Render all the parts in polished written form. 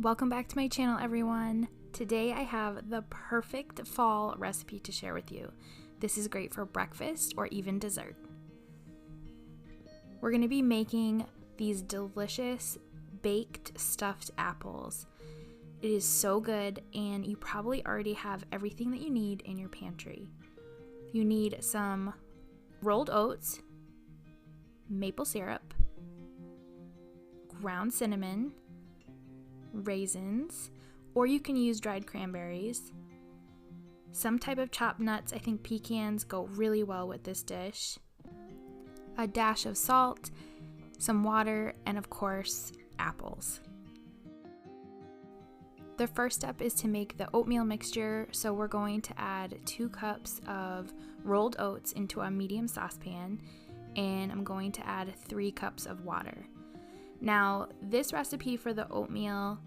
Welcome back to my channel, everyone. Today I have the perfect fall recipe to share with you. This is great for breakfast or even dessert. We're going to be making these delicious baked stuffed apples. It is so good, and you probably already have everything that you need in your pantry. You need some rolled oats, maple syrup, ground cinnamon, raisins, or you can use dried cranberries, some type of chopped nuts. I think pecans go really well with this dish, a dash of salt, some water, and of course, apples. The first step is to make the oatmeal mixture, so we're going to add 2 cups of rolled oats into a medium saucepan, and I'm going to add 3 cups of water. Now, this recipe for the oatmeal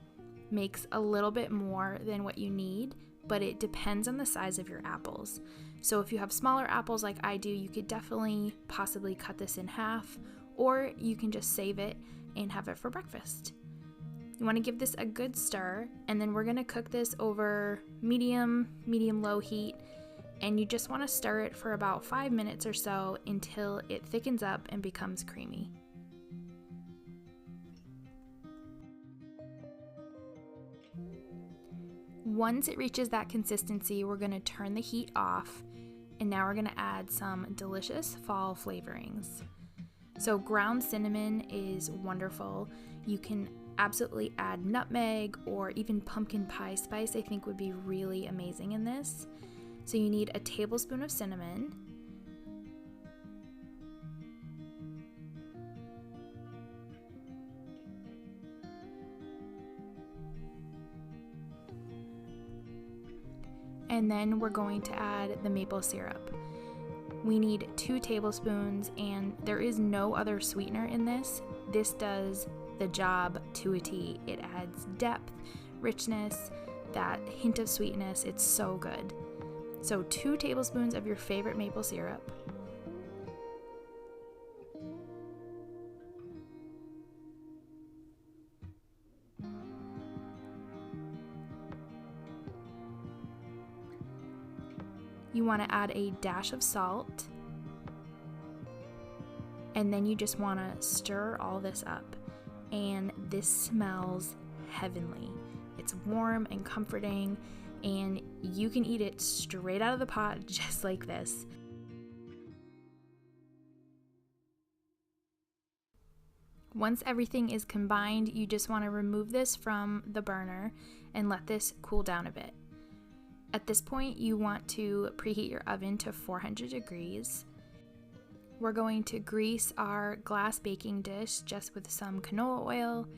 makes a little bit more than what you need, but it depends on the size of your apples. So if you have smaller apples like I do, you could definitely possibly cut this in half, or you can just save it and have it for breakfast. You want to give this a good stir, and then we're going to cook this over medium-low heat, and you just want to stir it for about 5 minutes or so until it thickens up and becomes creamy. Once it reaches that consistency, we're going to turn the heat off, and now we're going to add some delicious fall flavorings. So ground cinnamon is wonderful. You can absolutely add nutmeg or even pumpkin pie spice. I think would be really amazing in this. So you need a tablespoon of cinnamon, and then we're going to add the maple syrup. We need 2 tablespoons, and there is no other sweetener in this. This does the job to a T. It adds depth, richness, that hint of sweetness. It's so good. So 2 tablespoons of your favorite maple syrup. You want to add a dash of salt, and then you just want to stir all this up, and this smells heavenly. It's warm and comforting, and you can eat it straight out of the pot just like this. Once everything is combined, you just want to remove this from the burner and let this cool down a bit. At this point, you want to preheat your oven to 400 degrees. We're going to grease our glass baking dish just with some canola oil,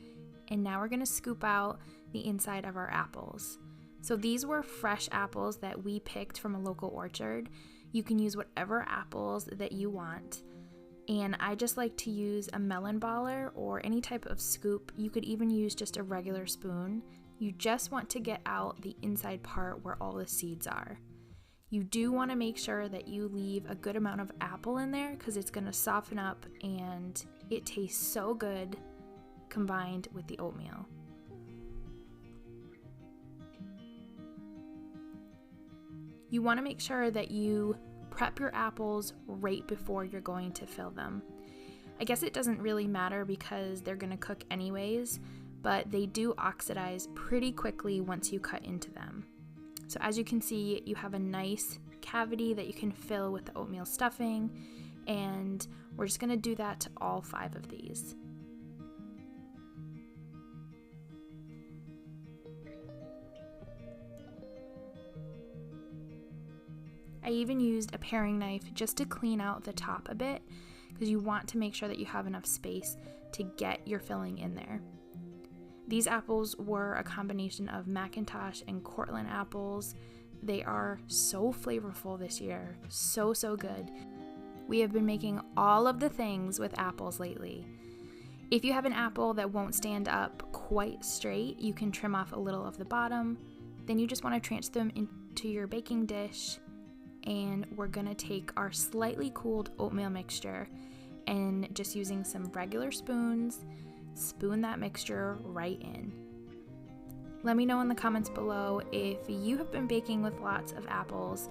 and now we're going to scoop out the inside of our apples. So these were fresh apples that we picked from a local orchard. You can use whatever apples that you want, and I just like to use a melon baller or any type of scoop. You could even use just a regular spoon. You just want to get out the inside part where all the seeds are. You do want to make sure that you leave a good amount of apple in there because it's going to soften up, and it tastes so good combined with the oatmeal. You want to make sure that you prep your apples right before you're going to fill them. I guess it doesn't really matter because they're going to cook anyways, but they do oxidize pretty quickly once you cut into them. So as you can see, you have a nice cavity that you can fill with the oatmeal stuffing, and we're just going to do that to all 5 of these. I even used a paring knife just to clean out the top a bit because you want to make sure that you have enough space to get your filling in there. These apples were a combination of McIntosh and Cortland apples. They are so flavorful this year, so good. We have been making all of the things with apples lately. If you have an apple that won't stand up quite straight, you can trim off a little of the bottom. Then you just want to transfer them into your baking dish, and we're gonna take our slightly cooled oatmeal mixture and just using some regular spoons, spoon that mixture right in. Let me know in the comments below if you have been baking with lots of apples.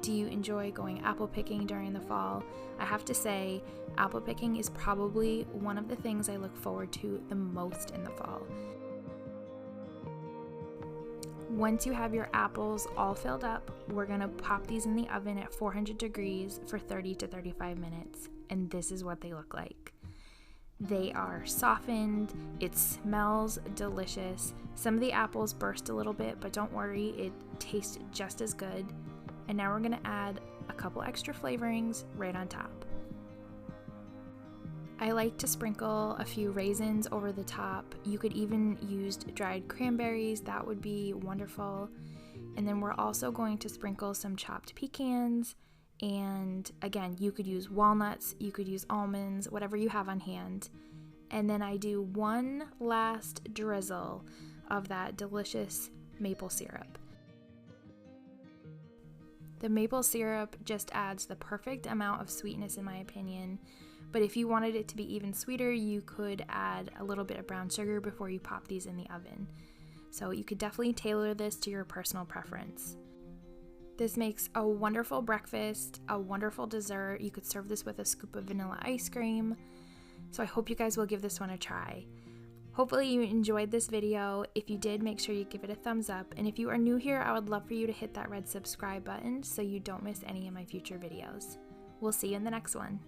Do you enjoy going apple picking during the fall? I have to say, apple picking is probably one of the things I look forward to the most in the fall. Once you have your apples all filled up, we're going to pop these in the oven at 400 degrees for 30 to 35 minutes, and this is what they look like. They are softened, it smells delicious. Some of the apples burst a little bit, but don't worry, it tastes just as good. And now we're gonna add a couple extra flavorings right on top. I like to sprinkle a few raisins over the top. You could even use dried cranberries, that would be wonderful. And then we're also going to sprinkle some chopped pecans. And again, you could use walnuts, you could use almonds, whatever you have on hand. And then I do one last drizzle of that delicious maple syrup. The maple syrup just adds the perfect amount of sweetness in my opinion. But if you wanted it to be even sweeter, you could add a little bit of brown sugar before you pop these in the oven. So you could definitely tailor this to your personal preference. This makes a wonderful breakfast, a wonderful dessert. You could serve this with a scoop of vanilla ice cream. So I hope you guys will give this one a try. Hopefully you enjoyed this video. If you did, make sure you give it a thumbs up. And if you are new here, I would love for you to hit that red subscribe button so you don't miss any of my future videos. We'll see you in the next one.